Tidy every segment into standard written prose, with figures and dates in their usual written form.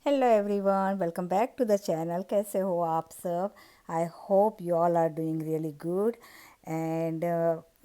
Hello everyone, welcome back to the channel. कैसे हो आप सब? I hope you all are doing really good. And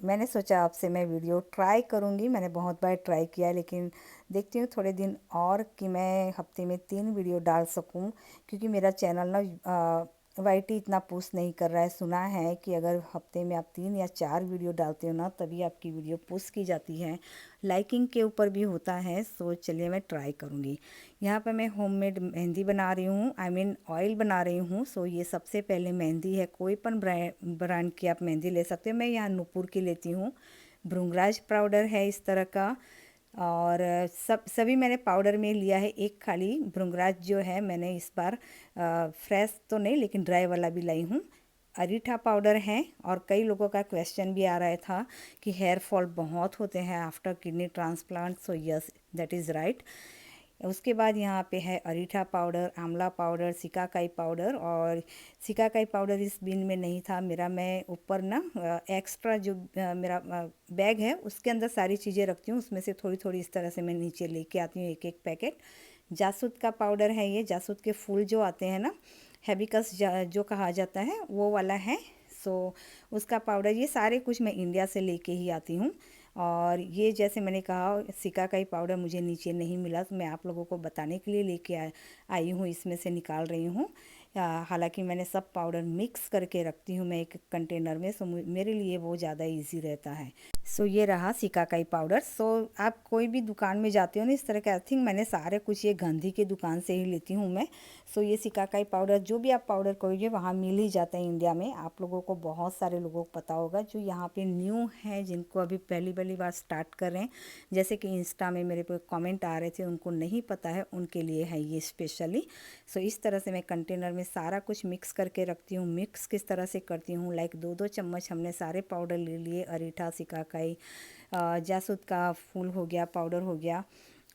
मैंने सोचा आपसे मैं वीडियो ट्राई करूँगी। मैंने बहुत बार ट्राई किया लेकिन देखती हूँ थोड़े दिन और कि मैं हफ्ते में 3 वीडियो डाल सकूँ, क्योंकि मेरा चैनल ना वाईटी इतना पुश नहीं कर रहा है। सुना है कि अगर हफ्ते में आप 3 या 4 वीडियो डालते हो ना, तभी आपकी वीडियो पुश की जाती है। लाइकिंग के ऊपर भी होता है। सो चलिए मैं ट्राई करूँगी। यहाँ पे मैं होममेड मेहंदी बना रही हूँ, आई मीन ऑयल बना रही हूँ। सो ये सबसे पहले मेहंदी है, कोई पण ब्रांड की आप मेहंदी ले सकते हो। मैं यहाँ नूपुर की लेती हूँ। भृंगराज पाउडर है इस तरह का। और सभी मैंने पाउडर में लिया है। एक खाली भृंगराज जो है मैंने इस बार फ्रेश तो नहीं लेकिन ड्राई वाला भी लाई हूँ। अरीठा पाउडर है। और कई लोगों का क्वेश्चन भी आ रहा था कि हेयर फॉल बहुत होते हैं after kidney transplant. So yes, that is right. उसके बाद यहाँ पे है अरीठा पाउडर, आंवला पाउडर, सिकाकाई पाउडर। और सिकाकाई पाउडर इस बिन में नहीं था मेरा। मैं ऊपर ना एक्स्ट्रा जो मेरा बैग है उसके अंदर सारी चीज़ें रखती हूँ, उसमें से थोड़ी थोड़ी इस तरह से मैं नीचे लेके आती हूँ एक एक पैकेट। जासूद का पाउडर है ये। जासूद के फूल जो आते हैं ना, हैबिकस जो कहा जाता है, वो वाला है। सो उसका पाउडर, ये सारे कुछ मैं इंडिया से लेके ही आती हूँ। और ये जैसे मैंने कहा सिकाकाई पाउडर मुझे नीचे नहीं मिला, तो मैं आप लोगों को बताने के लिए लेके आई हूँ, इसमें से निकाल रही हूँ। हालांकि मैंने सब पाउडर मिक्स करके रखती हूँ मैं एक कंटेनर में। सो मेरे लिए वो ज़्यादा इजी रहता है। सो ये रहा सिकाकाई पाउडर। सो आप कोई भी दुकान में जाते हो ना इस तरह के, आई थिंक मैंने सारे कुछ ये गांधी के दुकान से ही लेती हूँ मैं। सो ये सिकाकाई पाउडर जो भी आप पाउडर करोगे वहाँ मिल ही जाता है इंडिया में। आप लोगों को, बहुत सारे लोगों को पता होगा जो यहाँ पे न्यू हैं, जिनको अभी पहली पहली बार स्टार्ट कर रहे हैं। जैसे कि इंस्टा में मेरे पे कमेंट आ रहे थे, उनको नहीं पता है, उनके लिए है ये स्पेशली। सो इस तरह से मैं कंटेनर में सारा कुछ मिक्स करके रखती हूँ। मिक्स किस तरह से करती हूँ, लाइक 2-2 चम्मच हमने सारे पाउडर ले लिए। अरीठा, सिकाकाई, जासूद का फूल हो गया, पाउडर हो गया,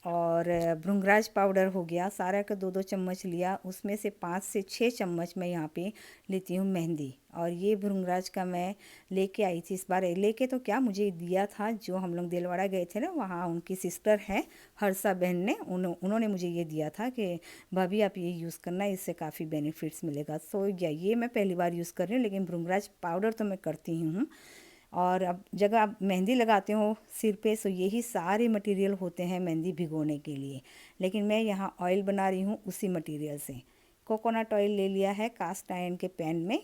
और भृंगराज पाउडर हो गया, सारा का 2-2 चम्मच लिया। उसमें से 5 से 6 चम्मच मैं यहाँ पे लेती हूँ मेहंदी। और ये भृंगराज का मैं लेके आई थी इस बार। लेके तो क्या, मुझे दिया था, जो हम लोग दिलवाड़ा गए थे ना, वहाँ उनकी सिस्टर है हर्षा बहन ने, उन्होंने मुझे ये दिया था कि भाभी आप ये यूज़ करना, इससे काफ़ी बेनिफिट्स मिलेगा। सो ये मैं पहली बार यूज़ कर रही हूँ, लेकिन भृंगराज पाउडर तो मैं करती ही हूँ। और अब जगह आप मेहंदी लगाते हो सिर पे, सो यही सारे मटेरियल होते हैं मेहंदी भिगोने के लिए। लेकिन मैं यहाँ ऑयल बना रही हूँ उसी मटेरियल से। कोकोनट ऑयल ले लिया है कास्ट आयरन के पैन में,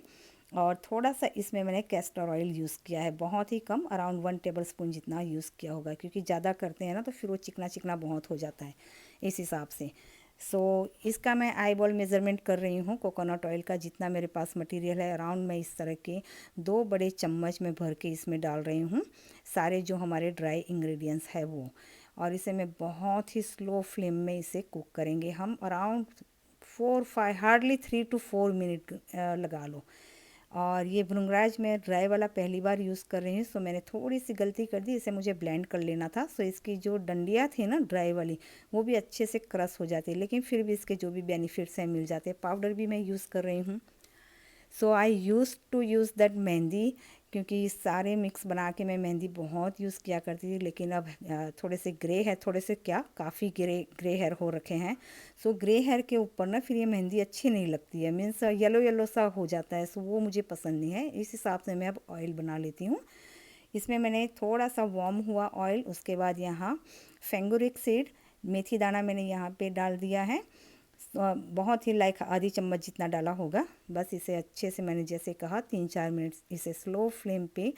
और थोड़ा सा इसमें मैंने कैस्टर ऑयल यूज़ किया है, बहुत ही कम, अराउंड 1 टेबल स्पून जितना यूज़ किया होगा, क्योंकि ज़्यादा करते हैं ना तो फिर वो चिकना चिकना बहुत हो जाता है, इस हिसाब से। सो इसका मैं आई बॉल मेज़रमेंट कर रही हूँ कोकोनट ऑयल का। जितना मेरे पास मटेरियल है अराउंड, मैं इस तरह के 2 बड़े चम्मच में भर के इसमें डाल रही हूँ सारे जो हमारे ड्राई इंग्रेडिएंट्स है वो। और इसे मैं बहुत ही स्लो फ्लेम में इसे कुक करेंगे हम, अराउंड 4-5, हार्डली 3 to 4 मिनट लगा लो। और ये भृंगराज मैं ड्राई वाला पहली बार यूज़ कर रही हूँ। सो मैंने थोड़ी सी गलती कर दी, इसे मुझे ब्लेंड कर लेना था। सो इसकी जो डंडियाँ थी ना ड्राई वाली, वो भी अच्छे से क्रश हो जाती है, लेकिन फिर भी इसके जो भी बेनिफिट्स हैं मिल जाते हैं। पाउडर भी मैं यूज़ कर रही हूँ। So I use to use that mehndi, क्योंकि सारे मिक्स बना के मैं मेहंदी बहुत यूज़ किया करती थी। लेकिन अब थोड़े से ग्रे है, थोड़े से क्या, काफ़ी ग्रे ग्रे हेयर हो रखे हैं। सो ग्रे हेयर के ऊपर ना फिर ये मेहंदी अच्छी नहीं लगती है, मीन्स येलो येलो सा हो जाता है। सो वो मुझे पसंद नहीं है। इस हिसाब से मैं अब ऑयल बना लेती हूँ। इसमें मैंने थोड़ा सा वार्म हुआ ऑयल, उसके बाद यहाँ फेंगुरिक सीड, मेथी दाना मैंने यहाँ पे डाल दिया है। बहुत ही लाइक आधी चम्मच जितना डाला होगा। बस इसे अच्छे से, मैंने जैसे कहा, 3-4 मिनट इसे स्लो फ्लेम पे,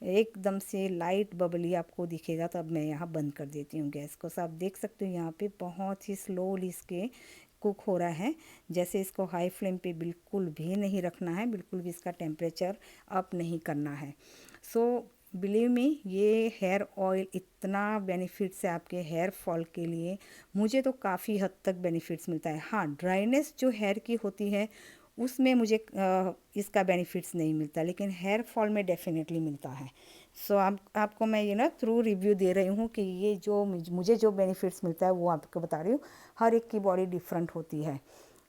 एकदम से लाइट बबली आपको दिखेगा तो अब मैं यहाँ बंद कर देती हूँ गैस को। सब आप देख सकते हो यहाँ पे बहुत ही स्लोली इसके कुक हो रहा है। जैसे इसको हाई फ्लेम पे बिल्कुल भी नहीं रखना है, बिल्कुल भी इसका टेम्परेचर अप नहीं करना है। सो बिलीव मी, ये हेयर ऑयल इतना बेनिफिट्स है आपके हेयर फॉल के लिए। मुझे तो काफ़ी हद तक बेनिफिट्स मिलता है। हाँ, ड्राइनेस जो हेयर की होती है उसमें मुझे इसका बेनिफिट्स नहीं मिलता, लेकिन हेयर फॉल में डेफिनेटली मिलता है। सो आपको मैं ये ना थ्रू रिव्यू दे रही हूँ कि ये जो मुझे जो बेनिफिट्स मिलता है वो आपको बता रही हूँ। हर एक की बॉडी डिफरेंट होती है।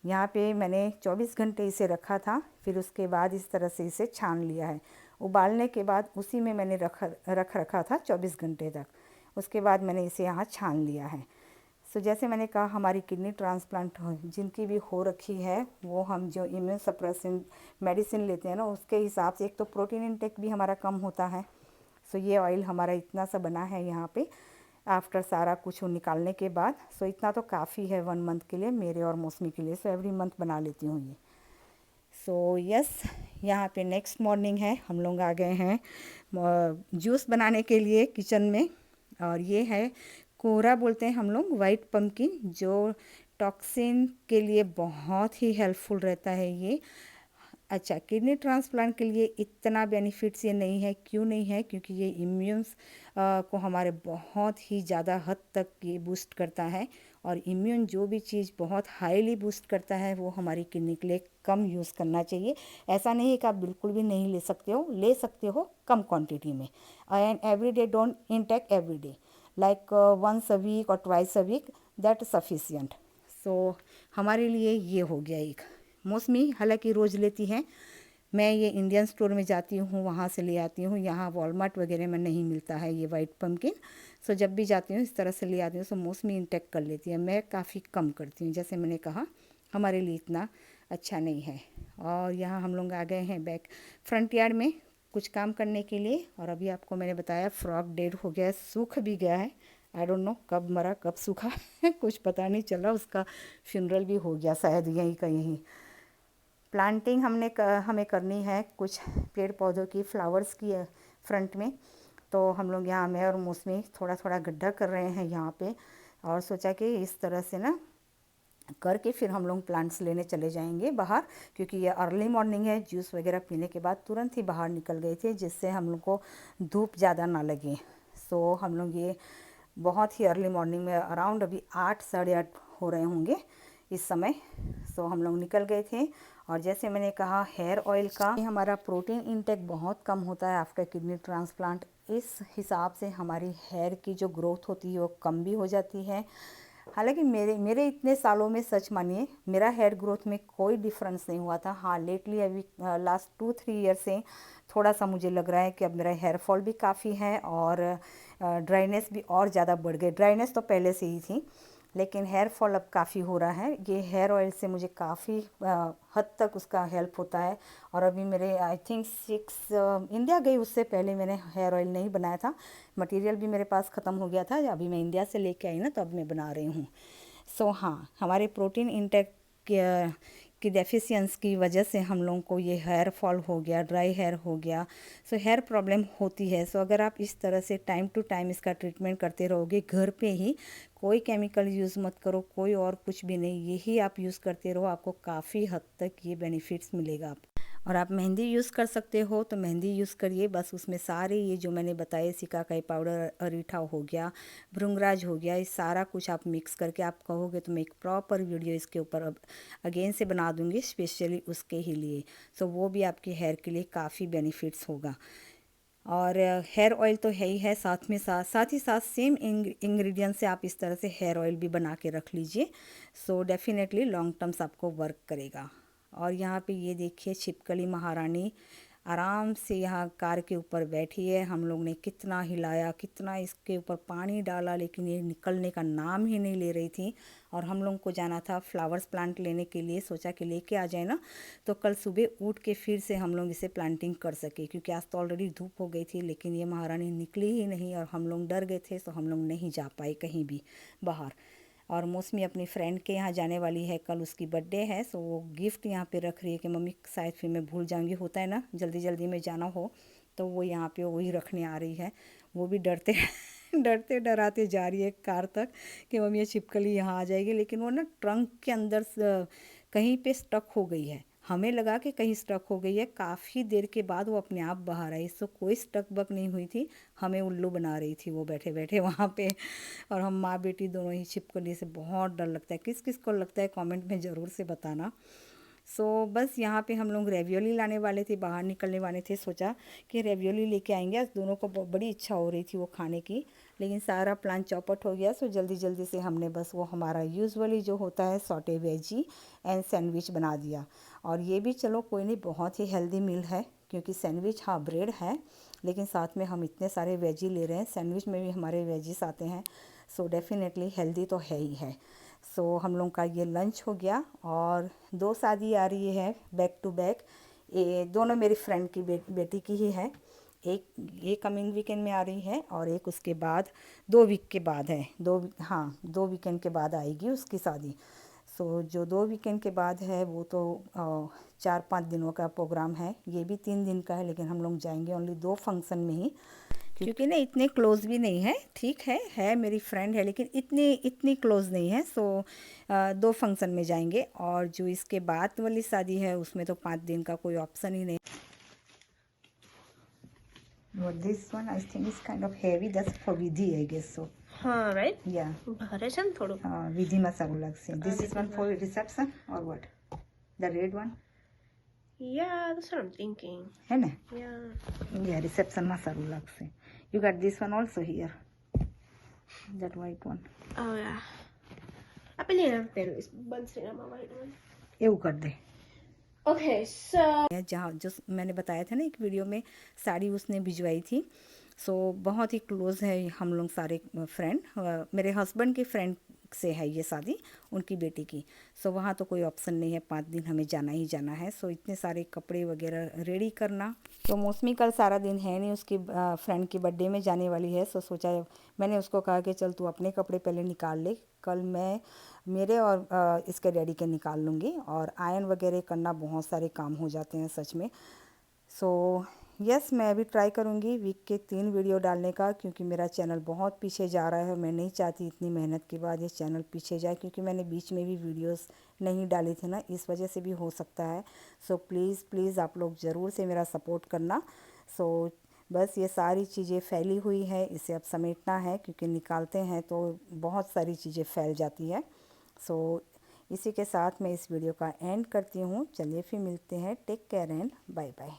यहाँ पे मैंने 24 घंटे इसे रखा था, फिर उसके बाद इस तरह से इसे छान लिया है। उबालने के बाद उसी में मैंने रखा था 24 घंटे तक। उसके बाद मैंने इसे यहाँ छान लिया है। सो जैसे मैंने कहा, हमारी किडनी ट्रांसप्लांट जिनकी भी हो रखी है, वो हम जो इम्यून सप्रेसेंट मेडिसिन लेते हैं ना, उसके हिसाब से एक तो प्रोटीन इंटेक भी हमारा कम होता है। सो ये ऑयल हमारा इतना सा बना है यहाँ पे आफ्टर सारा कुछ निकालने के बाद। सो इतना तो काफ़ी है 1 मंथ के लिए, मेरे और मौसमी के लिए। सो एवरी मंथ बना लेती हूँ ये। सो यस, यहाँ पे नेक्स्ट मॉर्निंग है, हम लोग आ गए हैं जूस बनाने के लिए किचन में। और ये है कोहरा बोलते हैं हम लोग, वाइट पम्पकिन, जो टॉक्सिन के लिए बहुत ही हेल्पफुल रहता है ये। अच्छा, किडनी ट्रांसप्लांट के लिए इतना बेनिफिट्स ये नहीं है। क्यों नहीं है? क्योंकि ये इम्यून्स को हमारे बहुत ही ज़्यादा हद तक ये बूस्ट करता है। और इम्यून जो भी चीज़ बहुत हाईली बूस्ट करता है, वो हमारी किडनी के लिए कम यूज़ करना चाहिए। ऐसा नहीं है कि आप बिल्कुल भी नहीं ले सकते हो, ले सकते हो कम क्वांटिटी में। And every day don't intake every day, like once a week और twice a week, that sufficient. So हमारे लिए ये हो गया एक। मौसमी हालांकि रोज़ लेती हैं, मैं ये इंडियन स्टोर में जाती हूँ, वहाँ से ले आती हूँ। यहाँ वॉलमार्ट वगैरह में नहीं मिलता है ये वाइट पम्पकिन। सो जब भी जाती हूँ इस तरह से ले आती हूँ। सो मौसमी इंटेक कर लेती है, मैं काफ़ी कम करती हूँ। जैसे मैंने कहा, हमारे लिए इतना अच्छा नहीं है। और यहाँ हम लोग आ गए हैं बैक फ्रंट यार्ड में कुछ काम करने के लिए। और अभी आपको मैंने बताया फ्रॉक डेड हो गया है, सूख भी गया है। आई डोंट नो कब मरा कब सूखा कुछ पता नहीं चला। उसका फ्यूनरल भी हो गया शायद यहीं का यहीं। प्लांटिंग हमें करनी है कुछ पेड़ पौधों की, फ्लावर्स की फ्रंट में। तो हम लोग यहाँ, मैं और मौसमी थोड़ा थोड़ा गड्ढा कर रहे हैं यहाँ पे। और सोचा कि इस तरह से ना करके फिर हम लोग प्लांट्स लेने चले जाएंगे बाहर, क्योंकि ये अर्ली मॉर्निंग है। जूस वगैरह पीने के बाद तुरंत ही बाहर निकल गए थे, जिससे हम लोग को धूप ज़्यादा ना लगे। सो हम लोग ये बहुत ही अर्ली मॉर्निंग में, अराउंड अभी 8 साढ़े 8 हो रहे होंगे इस समय। सो हम लोग निकल गए थे। और जैसे मैंने कहा, हेयर ऑयल का हमारा प्रोटीन इंटेक बहुत कम होता है आफ्टर किडनी ट्रांसप्लांट। इस हिसाब से हमारी हेयर की जो ग्रोथ होती है वो कम भी हो जाती है। हालांकि मेरे इतने सालों में सच मानिए मेरा हेयर ग्रोथ में कोई डिफरेंस नहीं हुआ था। हाँ, लेटली अभी लास्ट 2-3 ईयर से थोड़ा सा मुझे लग रहा है कि अब मेरा हेयर फॉल भी काफ़ी है और ड्राइनेस भी और ज़्यादा बढ़ गई। ड्राइनेस तो पहले से ही थी, लेकिन हेयर फॉल अब काफ़ी हो रहा है। ये हेयर ऑयल से मुझे काफ़ी हद तक उसका हेल्प होता है। और अभी मेरे आई थिंक 6 इंडिया गई, उससे पहले मैंने हेयर ऑयल नहीं बनाया था। मटेरियल भी मेरे पास ख़त्म हो गया था, अभी मैं इंडिया से लेके आई ना, तो अब मैं बना रही हूँ। सो हाँ, हमारे प्रोटीन इंटेक की डेफिशिएंसी की वजह से हम लोगों को ये हेयर फॉल हो गया, ड्राई हेयर हो गया। सो हेयर प्रॉब्लम होती है। सो अगर आप इस तरह से टाइम टू टाइम इसका ट्रीटमेंट करते रहोगे घर पे ही, कोई केमिकल यूज़ मत करो, कोई और कुछ भी नहीं, यही आप यूज़ करते रहो, आपको काफ़ी हद तक ये बेनिफिट्स मिलेगा आपको। और आप मेहंदी यूज़ कर सकते हो तो मेहंदी यूज़ करिए। बस उसमें सारे ये जो मैंने बताए, सिकाकाई पाउडर, अरीठा हो गया, भृंगराज हो गया, ये सारा कुछ आप मिक्स करके, आप कहोगे तो मैं एक प्रॉपर वीडियो इसके ऊपर अब अगेन से बना दूँगी स्पेशली उसके ही लिए। सो वो भी आपके हेयर के लिए काफ़ी बेनिफिट्स होगा। और हेयर ऑयल तो है ही है, साथ ही साथ सेम इंग्रेडिएंट से आप इस तरह से हेयर ऑयल भी बना के रख लीजिए। सो डेफिनेटली लॉन्ग टर्म्स आपको वर्क करेगा। और यहाँ पे ये देखिए छिपकली महारानी आराम से यहाँ कार के ऊपर बैठी है। हम लोग ने कितना हिलाया, कितना इसके ऊपर पानी डाला, लेकिन ये निकलने का नाम ही नहीं ले रही थी। और हम लोग को जाना था फ्लावर्स प्लांट लेने के लिए, सोचा कि लेके आ जाए ना, तो कल सुबह उठ के फिर से हम लोग इसे प्लांटिंग कर सके, क्योंकि आज तो ऑलरेडी धूप हो गई थी। लेकिन ये महारानी निकली ही नहीं और हम लोग डर गए थे, तो हम लोग नहीं जा पाए कहीं भी बाहर। और मौसमी अपनी फ्रेंड के यहाँ जाने वाली है, कल उसकी बर्थडे है। सो वो गिफ्ट यहाँ पे रख रही है कि मम्मी शायद फिर मैं भूल जाऊँगी, होता है ना जल्दी जल्दी में जाना हो, तो वो यहाँ पे वही रखने आ रही है। वो भी डरते डरते डराते जा रही है कार तक कि मम्मी ये छिपकली यहाँ आ जाएगी। लेकिन वो ना ट्रंक के अंदर कहीं पे स्टक हो गई है। हमें लगा कि कहीं स्टक हो गई है, काफ़ी देर के बाद वो अपने आप बाहर आई। सो कोई स्टक बक नहीं हुई थी, हमें उल्लू बना रही थी वो बैठे बैठे वहाँ पे। और हम माँ बेटी दोनों ही छिपकली से बहुत डर लगता है। किस किस को लगता है कमेंट में ज़रूर से बताना। सो बस यहाँ पे हम लोग रेवियोली लाने वाले थे, बाहर निकलने वाले थे, सोचा कि रेवियोली लेके आएंगे। आज दोनों को बड़ी इच्छा हो रही थी वो खाने की, लेकिन सारा प्लान चौपट हो गया। सो जल्दी जल्दी से हमने बस वो हमारा यूजुअली जो होता है सॉटे वेजी एंड सैंडविच बना दिया। और ये भी चलो कोई नहीं, बहुत ही हेल्दी मील है, क्योंकि सैंडविच हाँ ब्रेड है लेकिन साथ में हम इतने सारे वेजी ले रहे हैं, सैंडविच में भी हमारे वेजीज आते हैं, सो डेफिनेटली हेल्दी तो है ही है। सो हम लोग का ये लंच हो गया। और 2 शादी आ रही है बैक टू बैक, ये दोनों मेरी फ्रेंड की बेटी की ही है। एक ये कमिंग वीकेंड में आ रही है और एक उसके बाद 2 वीक के बाद है, 2 वीकेंड के बाद आएगी उसकी शादी। सो जो 2 वीकेंड के बाद है वो तो 4-5 दिनों का प्रोग्राम है, ये भी 3 दिन का है, लेकिन हम लोग जाएंगे ओनली 2 फंक्शन में ही, क्योंकि ना इतने क्लोज भी नहीं है, ठीक है मेरी फ्रेंड है लेकिन इतनी क्लोज नहीं है। सो 2 फंक्शन में जाएंगे। और जो इसके बाद वाली शादी है उसमें तो 5 दिन का कोई ऑप्शन ही नहीं। Well, this one I think is kind of heavy. That's for Vidhi, I guess so. हाँ, right? Yeah. भारे छन थोड़ो. Vidhi masaru lagse. This is one for reception or what? The red one? Yeah, that's what I'm thinking. है ना? Yeah. Yeah, reception masaru lagse. You got this one also here. That white one. Oh yeah. Apa ni yang pero is buns rin naman white one. એવું कर दे। Okay, so जहाँ जो मैंने बताया था ना एक वीडियो में, साड़ी उसने भिजवाई थी। सो बहुत ही क्लोज़ है हम लोग सारे फ्रेंड, मेरे हस्बैंड की फ्रेंड से है ये शादी, उनकी बेटी की। सो वहाँ तो कोई ऑप्शन नहीं है, 5 दिन हमें जाना ही जाना है। सो इतने सारे कपड़े वगैरह रेडी करना। तो मौसमी कल सारा दिन है नहीं, उसकी फ्रेंड की बर्थडे में जाने वाली है। सो सोचा, मैंने उसको कहा कि चल तू अपने कपड़े पहले निकाल ले, कल मैं मेरे और इसके डैडी के निकाल लूँगी। और आयरन वगैरह करना, बहुत सारे काम हो जाते हैं सच में। सो यस, मैं अभी ट्राई करूँगी वीक के 3 वीडियो डालने का, क्योंकि मेरा चैनल बहुत पीछे जा रहा है। मैं नहीं चाहती इतनी मेहनत के बाद ये चैनल पीछे जाए, क्योंकि मैंने बीच में भी वीडियोस नहीं डाली थी ना, इस वजह से भी हो सकता है। सो प्लीज़ आप लोग ज़रूर से मेरा सपोर्ट करना। सो बस ये सारी चीज़ें फैली हुई है, इसे अब समेटना है, क्योंकि निकालते हैं तो बहुत सारी चीज़ें फैल जाती है। सो इसी के साथ मैं इस वीडियो का एंड करती हूँ। चलिए फिर मिलते हैं। Take care and bye bye.